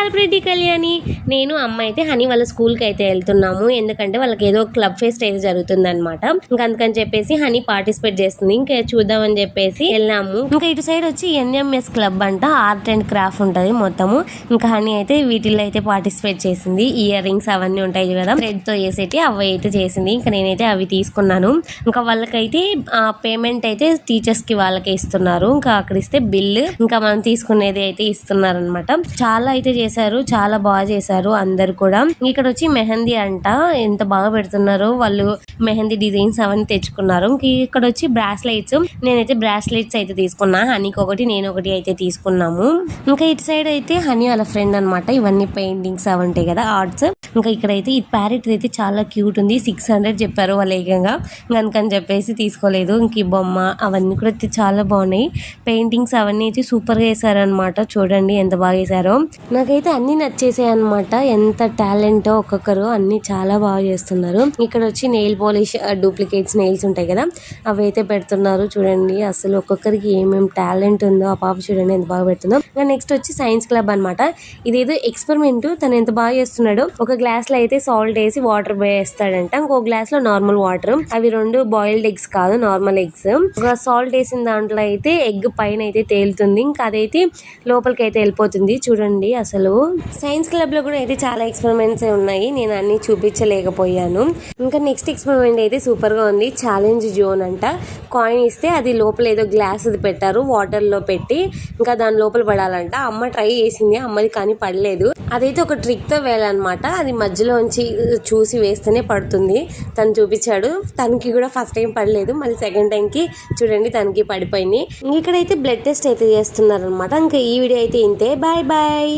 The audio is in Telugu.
కాల్పరెడ్డి కళ్యాణి. నేను అమ్మ అయితే హనీ వాళ్ళ స్కూల్కి అయితే వెళ్తున్నాము. ఎందుకంటే వాళ్ళకి ఏదో క్లబ్ ఫెస్ట్ అయితే జరుగుతుంది అనమాట. ఇంకా అందుకని చెప్పేసి హనీ పార్టిసిపేట్ చేస్తుంది. ఇంకా చూద్దామని చెప్పేసి వెళ్ళాము. ఇంకా ఇటు సైడ్ వచ్చి ఎన్ఎంఎస్ క్లబ్ అంట, ఆర్ట్ అండ్ క్రాఫ్ట్ ఉంటది మొత్తము. ఇంకా హనీ అయితే వీటిల్లో అయితే పార్టిసిపేట్ చేసింది. ఇయర్ రింగ్స్ అవన్నీ ఉంటాయి కదా థ్రెడ్ తో వేసేటి, అవి అయితే చేసింది. ఇంకా నేనైతే అవి తీసుకున్నాను. ఇంకా వాళ్ళకైతే పేమెంట్ అయితే టీచర్స్ కి వాళ్ళకే ఇస్తున్నారు. ఇంకా అక్కడ ఇస్తే బిల్ ఇంకా మనం తీసుకునేది అయితే ఇస్తున్నారు అనమాట. చాలా అయితే చేశారు, చాలా బాగా చేశారు అందరు కూడా. ఇక్కడ వచ్చి మెహందీ అంట, ఎంత బాగా పెడుతున్నారు వాళ్ళు. మెహందీ డిజైన్స్ అవన్నీ తెచ్చుకున్నారు. ఇక్కడ వచ్చి బ్రాస్లెట్స్, నేనైతే బ్రాస్లెట్స్ అయితే తీసుకున్నా. హనీకి ఒకటి, నేను ఒకటి అయితే తీసుకున్నాము. ఇంకా ఇటు సైడ్ అయితే హనీ వాళ్ళ ఫ్రెండ్ అనమాట. ఇవన్నీ పెయింటింగ్స్ అవి ఉంటాయి కదా, ఆర్ట్స్. ఇంకా ఇక్కడైతే ఈ ప్యారెట్ అయితే చాలా క్యూట్ ఉంది. 600 చెప్పారు వాళ్ళు ఏకంగా. అందుకని చెప్పేసి తీసుకోలేదు. ఇంక ఈ బొమ్మ అవన్నీ కూడా చాలా బాగున్నాయి. పెయింటింగ్స్ అవన్నీ అయితే సూపర్ గా వేసారనమాట. చూడండి ఎంత బాగా వేసారో. నాకైతే అన్ని నచ్చేసాయి అనమాట. ఎంత టాలెంట్ ఒక్కొక్కరు, అన్ని చాలా బాగా చేస్తున్నారు. ఇక్కడ వచ్చి నెయిల్ పాలిష్ డూప్లికేట్స్ నెయిల్స్ ఉంటాయి కదా, అవి అయితే పెడుతున్నారు. చూడండి అసలు ఒక్కొక్కరికి ఏమేమి టాలెంట్ ఉందో. ఆ పాప చూడండి ఎంత బాగా పెడుతుందో. నెక్స్ట్ వచ్చి సైన్స్ క్లబ్ అనమాట. ఇదేదో ఎక్స్పెరిమెంట్, తను ఎంత బాగా చేస్తున్నాడో. ఒక గ్లాస్ లో అయితే సాల్ట్ వేసి వాటర్ వేస్తాడంట, ఇంకో గ్లాస్ లో నార్మల్ వాటర్. అవి 2 బాయిల్డ్ ఎగ్స్ కాదు, నార్మల్ ఎగ్స్. ఒక సాల్ట్ వేసిన దాంట్లో అయితే ఎగ్ పైన అయితే తేలుతుంది, ఇంకా అదైతే లోపలికి అయితే వెళ్ళిపోతుంది. చూడండి అసలు సైన్స్ క్లబ్ లో కూడా అయితే చాలా ఎక్స్పెరిమెంట్స్ ఉన్నాయి. నేను అన్ని చూపించలేకపోయాను. ఇంకా నెక్స్ట్ ఎక్స్పెరిమెంట్ అయితే సూపర్ గా ఉంది. ఛాలెంజ్ జోన్ అంట. కాయిన్ ఇస్తే అది లోపల ఏదో గ్లాస్ అది పెట్టారు, వాటర్ లో పెట్టి ఇంకా దాని లోపల పడాలంట. అమ్మ ట్రై చేసింది, అమ్మది కానీ పడలేదు. అదైతే ఒక ట్రిక్ తో వేయాలన్నమాట. అది మధ్యలోంచి చూసి వేస్తేనే పడుతుంది. తను చూపించాడు. తనకి కూడా ఫస్ట్ టైం పడలేదు, మళ్ళీ సెకండ్ టైం కి చూడండి తనకి పడిపోయింది. ఇక్కడైతే బ్లడ్ టెస్ట్ అయితే చేస్తున్నారు అనమాట. ఇంకా ఈ వీడియో అయితే ఇంతే. Bye bye.